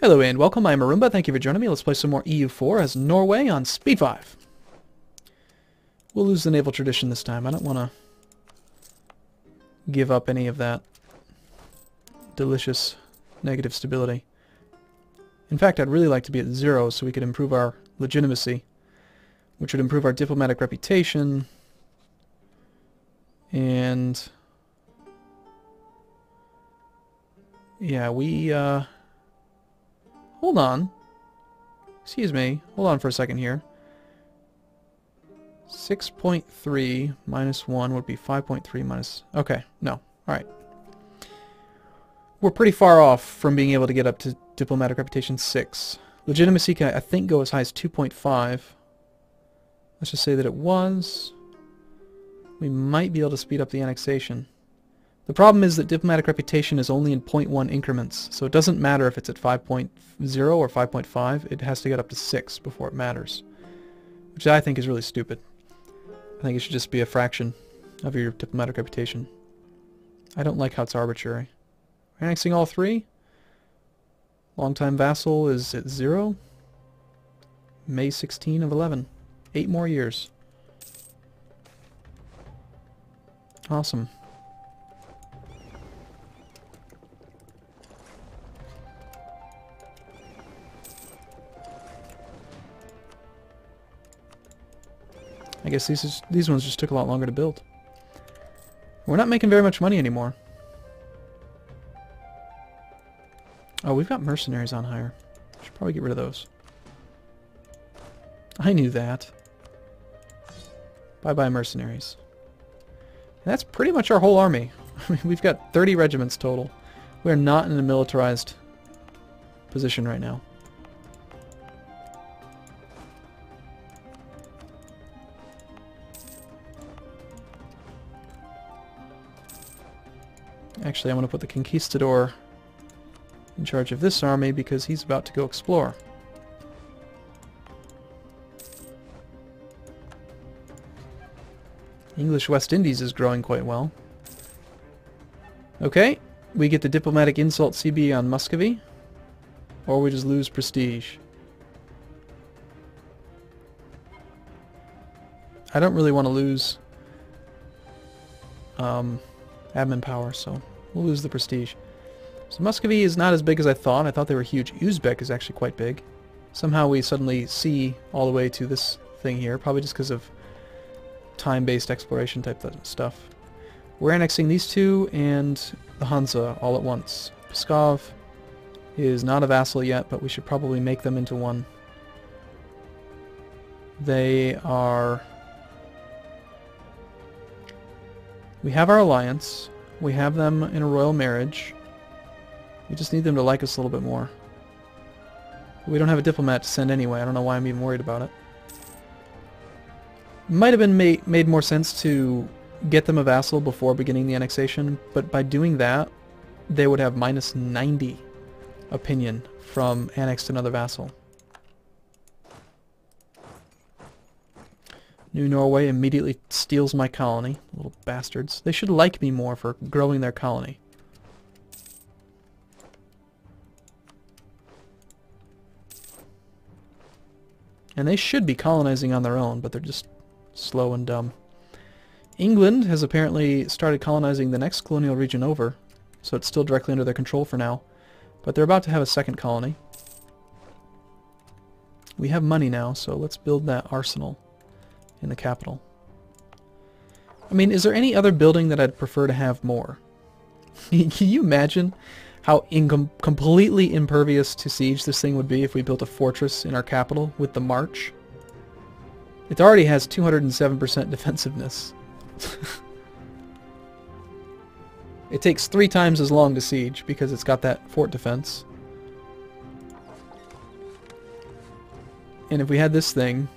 Hello and welcome, I'm Arumba. Thank you for joining me. Let's play some more EU4 as Norway on Speed 5. We'll lose the naval tradition this time. I don't want to give up any of that delicious negative stability. In fact, I'd really like to be at 0 so we could improve our legitimacy, which would improve our diplomatic reputation, and yeah, hold on. Excuse me. Hold on for a second here. 6.3 minus 1 would be 5.3 minus... Okay, no. Alright. We're pretty far off from being able to get up to diplomatic reputation 6. Legitimacy can, I think, go as high as 2.5. Let's just say that it was. We might be able to speed up the annexation. The problem is that diplomatic reputation is only in 0.1 increments, so it doesn't matter if it's at 5.0 or 5.5, it has to get up to 6 before it matters. Which I think is really stupid. I think it should just be a fraction of your diplomatic reputation. I don't like how it's arbitrary. Annexing all 3? Longtime vassal is at 0? May 16 of 11. 8 more years. Awesome. I guess these ones just took a lot longer to build. We're not making very much money anymore. Oh, we've got mercenaries on hire. Should probably get rid of those. I knew that. Bye-bye mercenaries. And that's pretty much our whole army. We've got 30 regiments total. We're not in a militarized position right now. Actually, I'm going to put the Conquistador in charge of this army because he's about to go explore. English West Indies is growing quite well. Okay, we get the diplomatic insult CB on Muscovy, or we just lose prestige. I don't really want to lose admin power, so we'll lose the prestige. So Muscovy is not as big as I thought. I thought they were huge. Uzbek is actually quite big. Somehow we suddenly see all the way to this thing here, probably just because of time-based exploration type stuff. We're annexing these two and the Hansa all at once. Pskov is not a vassal yet, but we should probably make them into one. They are... We have our alliance. We have them in a royal marriage. We just need them to like us a little bit more. We don't have a diplomat to send anyway. I don't know why I'm even worried about it. Might have been made more sense to get them a vassal before beginning the annexation, but by doing that, they would have minus 90 opinion from annexed another vassal. New Norway immediately steals my colony. Little bastards. They should like me more for growing their colony. And they should be colonizing on their own, but they're just slow and dumb. England has apparently started colonizing the next colonial region over, so it's still directly under their control for now. But they're about to have a second colony. We have money now, so let's build that arsenal in the capital. I mean, is there any other building that I'd prefer to have more? Can you imagine how completely impervious to siege this thing would be if we built a fortress in our capital with the march? It already has 207% defensiveness. It takes 3 times as long to siege because it's got that fort defense. And if we had this thing,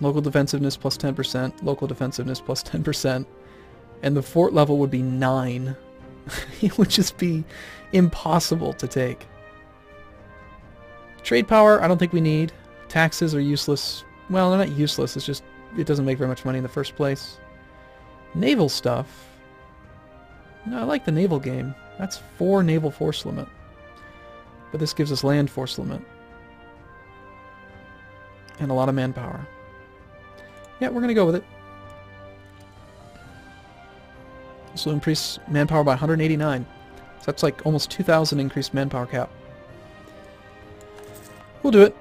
local defensiveness plus 10%, local defensiveness plus 10%, and the fort level would be 9. It would just be impossible to take. Trade power, I don't think we need. Taxes are useless. Well, they're not useless, it's just it doesn't make very much money in the first place. Naval stuff. No, I like the naval game. That's 4 naval force limit. But this gives us land force limit. And a lot of manpower. Yeah, we're going to go with it. This will increase manpower by 189. So that's like almost 2,000 increased manpower cap. We'll do it.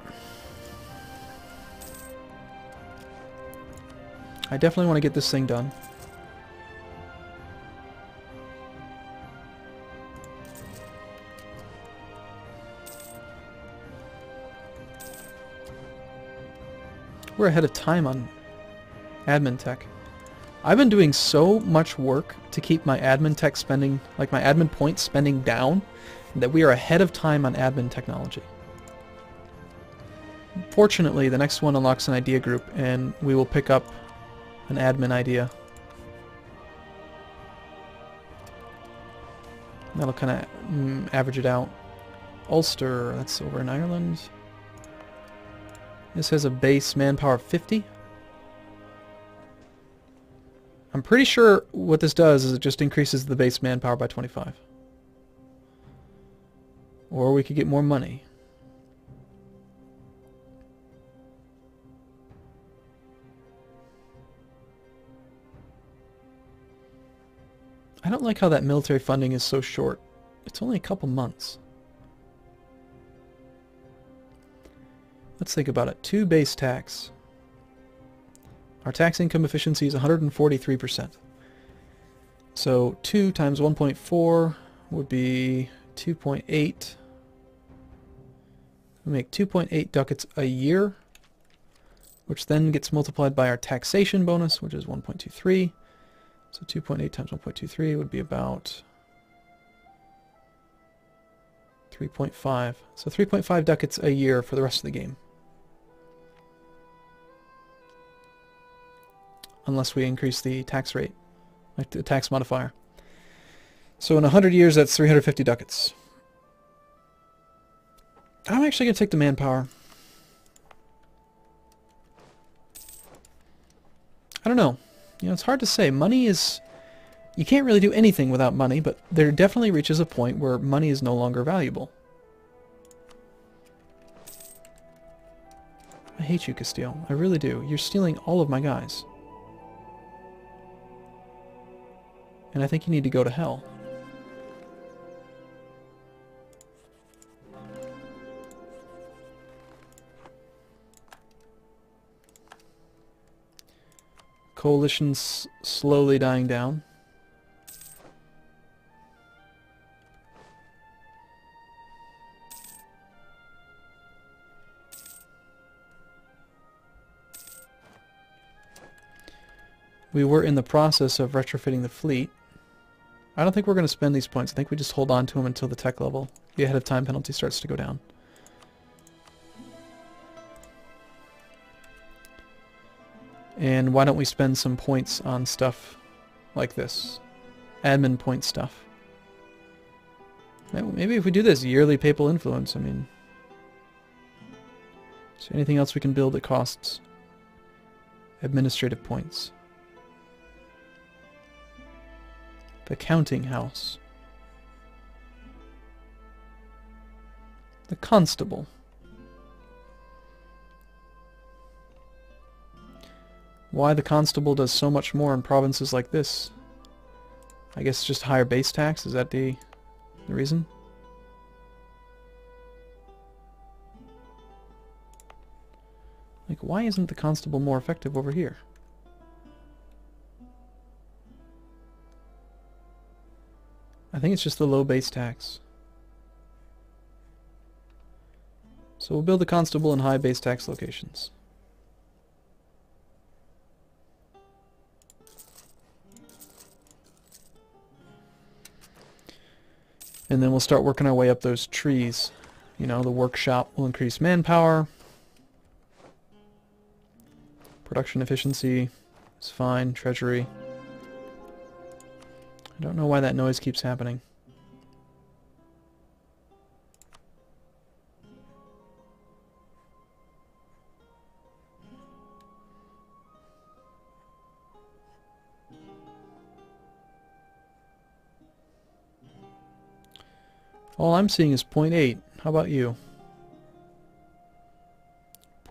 I definitely want to get this thing done. We're ahead of time on admin tech. I've been doing so much work to keep my admin tech spending, like my admin points spending down, that we are ahead of time on admin technology. Fortunately, the next one unlocks an idea group, and we will pick up an admin idea. That'll kind of average it out. Ulster, that's over in Ireland. This has a base manpower of 50. I'm pretty sure what this does is it just increases the base manpower by 25. Or we could get more money. I don't like how that military funding is so short. It's only a couple months. Let's think about it. 2 base tax. Our tax income efficiency is 143%. So 2 times 1.4 would be 2.8. We make 2.8 ducats a year, which then gets multiplied by our taxation bonus, which is 1.23. So 2.8 times 1.23 would be about 3.5. So 3.5 ducats a year for the rest of the game. Unless we increase the tax rate, like the tax modifier. So in 100 years, that's 350 ducats. I'm actually going to take the manpower. I don't know. You know, it's hard to say. Money is... You can't really do anything without money, but there definitely reaches a point where money is no longer valuable. I hate you, Castile. I really do. You're stealing all of my guys. And I think you need to go to hell. Coalition's slowly dying down. We were in the process of retrofitting the fleet. I don't think we're going to spend these points. I think we just hold on to them until the tech level, the ahead of time penalty, starts to go down. And why don't we spend some points on stuff like this? Admin point stuff. Maybe if we do this, yearly papal influence, I mean... Is there anything else we can build that costs administrative points? The counting house. The constable. Why the constable does so much more in provinces like this? I guess just higher base tax, is that the reason? Like, why isn't the constable more effective over here? I think it's just the low base tax. So we'll build the constable in high base tax locations. And then we'll start working our way up those trees. You know, the workshop will increase manpower. Production efficiency is fine. Treasury. I don't know why that noise keeps happening. All I'm seeing is 0.8. How about you?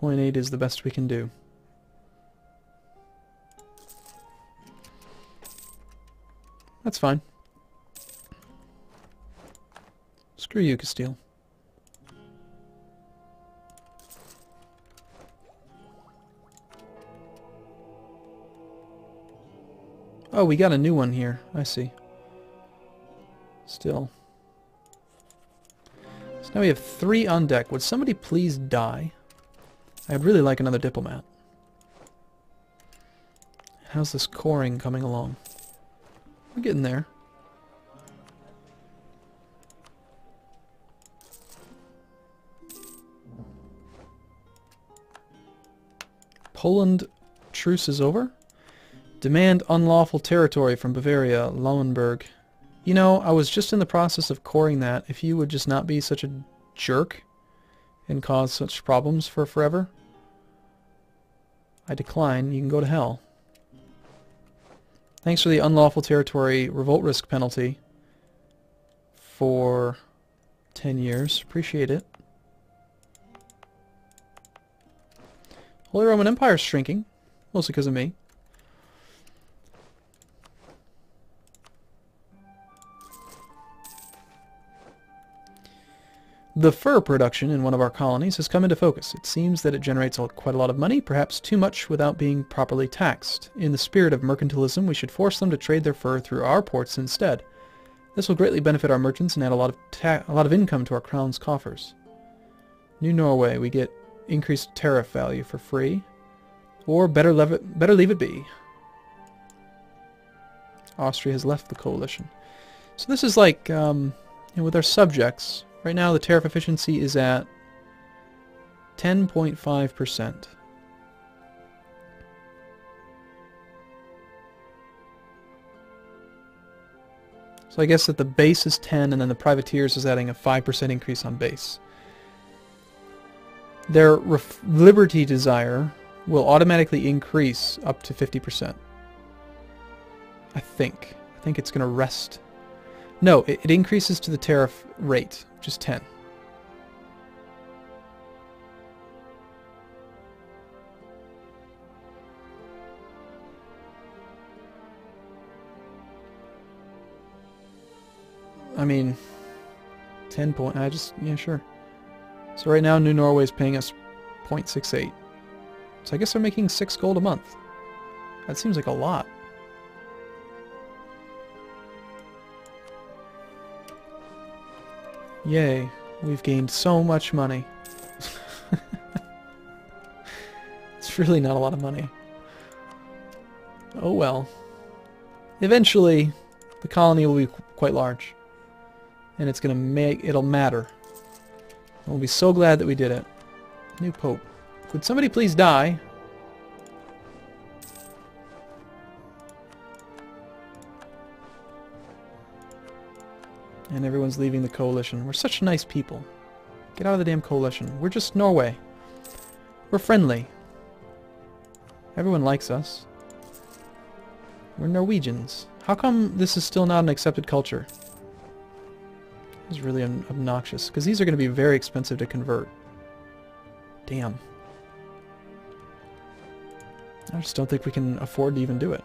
0.8 is the best we can do. That's fine. Screw you, Castile. Oh, we got a new one here. I see. Still. So now we have 3 on deck. Would somebody please die? I'd really like another diplomat. How's this coring coming along? We're getting there. Poland truce is over? Demand unlawful territory from Bavaria, Lauenburg. You know, I was just in the process of coring that. If you would just not be such a jerk and cause such problems for forever. I decline. You can go to hell. Thanks for the unlawful territory revolt risk penalty for 10 years. Appreciate it. Holy Roman Empire's shrinking. Mostly because of me. The fur production in one of our colonies has come into focus. It seems that it generates quite a lot of money, perhaps too much without being properly taxed. In the spirit of mercantilism, we should force them to trade their fur through our ports instead. This will greatly benefit our merchants and add a lot of income to our crown's coffers. New Norway, we get increased tariff value for free, or better leave it be. Austria has left the coalition. So this is like with our subjects. Right now the tariff efficiency is at 10.5%. So I guess that the base is 10 and then the privateers is adding a 5% increase on base. Their liberty desire will automatically increase up to 50%. I think it's going to rest. No, it increases to the tariff rate, which is 10. I mean, 10 point, yeah, sure. So right now New Norway is paying us 0.68. So I guess they're making 6 gold a month. That seems like a lot. Yay, we've gained so much money. It's really not a lot of money. Oh well. Eventually, the colony will be quite large. And it's gonna it'll matter. We'll be so glad that we did it. New Pope. Could somebody please die? And everyone's leaving the coalition. We're such nice people. Get out of the damn coalition. We're just Norway. We're friendly. Everyone likes us. We're Norwegians. How come this is still not an accepted culture? It's really obnoxious. Because these are going to be very expensive to convert. Damn. I just don't think we can afford to even do it.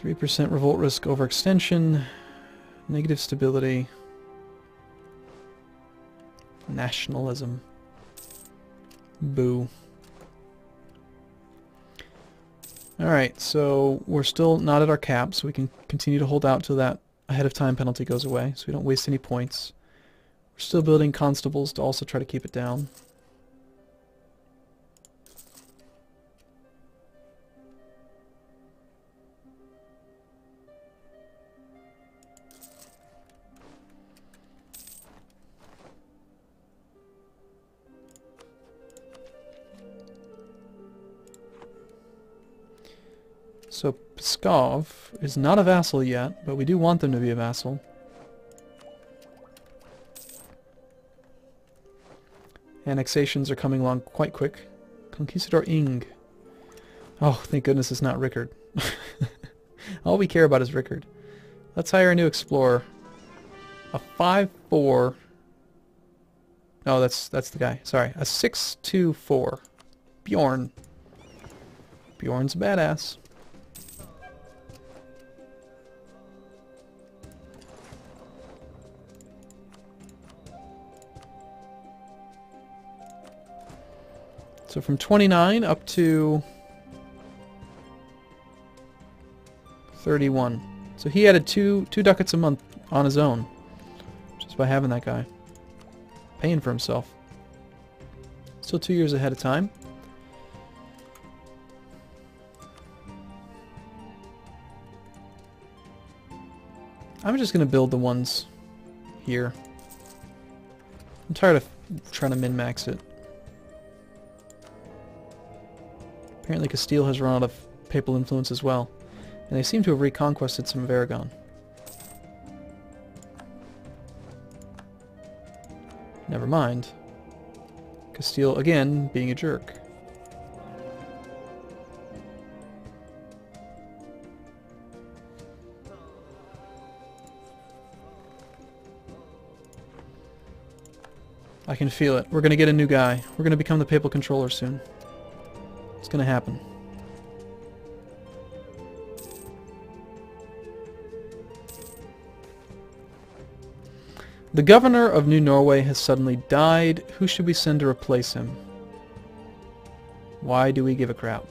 %3 revolt risk overextension, negative stability, nationalism. Boo. Alright, so we're still not at our cap, so we can continue to hold out till that ahead of time penalty goes away, so we don't waste any points. We're still building constables to also try to keep it down. So Pskov is not a vassal yet, but we do want them to be a vassal. Annexations are coming along quite quick. Conquistador Ing. Oh, thank goodness it's not Rickard. All we care about is Rickard. Let's hire a new explorer. A 5-4. Oh, that's the guy. Sorry. A 6-2-4. Bjorn. Bjorn's a badass. So from 29 up to 31. So he added two ducats a month on his own. Just by having that guy. Paying for himself. Still 2 years ahead of time. I'm just going to build the ones here. I'm tired of trying to min-max it. Apparently Castile has run out of papal influence as well. And they seem to have reconquested some of Aragon. Never mind. Castile, again, being a jerk. I can feel it. We're going to get a new guy. We're going to become the papal controller soon. It's going to happen. The governor of New Norway has suddenly died. Who should we send to replace him? Why do we give a crap?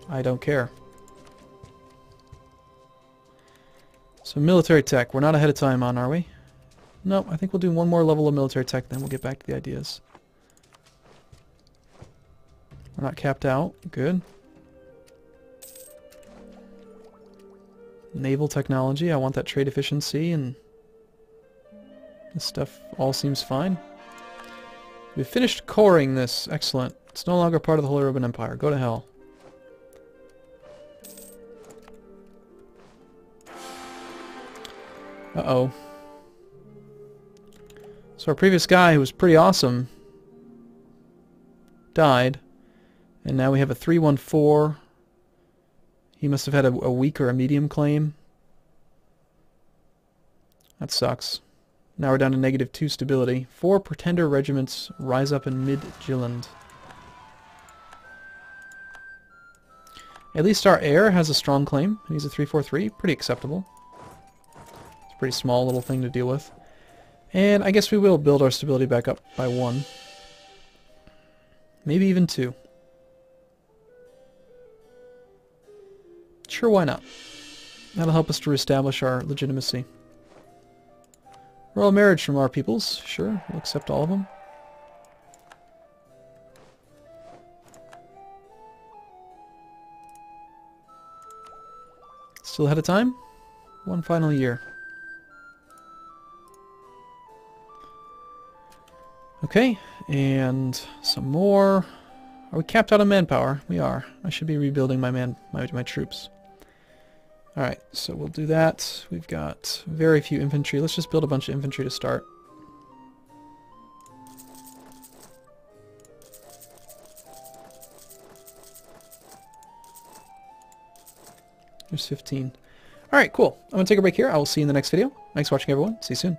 I don't care. So military tech. We're not ahead of time on, are we? No, I think we'll do one more level of military tech, then we'll get back to the ideas. We're not capped out. Good. Naval technology. I want that trade efficiency, and this stuff all seems fine. We've finished coring this. Excellent. It's no longer part of the Holy Roman Empire. Go to hell. Uh-oh. So our previous guy, who was pretty awesome, died. And now we have a 314. He must have had a weak or a medium claim. That sucks. Now we're down to -2 stability. 4 pretender regiments rise up in mid-Jylland. At least our heir has a strong claim. He's a 343. Pretty acceptable. It's a pretty small little thing to deal with. And I guess we will build our stability back up by 1. Maybe even 2. Sure, why not? That'll help us to reestablish our legitimacy. Royal marriage from our peoples. Sure, we'll accept all of them. Still ahead of time? One final year. Okay, and some more. Are we capped out on manpower? We are. I should be rebuilding my troops. Alright, so we'll do that. We've got very few infantry. Let's just build a bunch of infantry to start. There's 15. Alright, cool. I'm going to take a break here. I will see you in the next video. Thanks for watching, everyone. See you soon.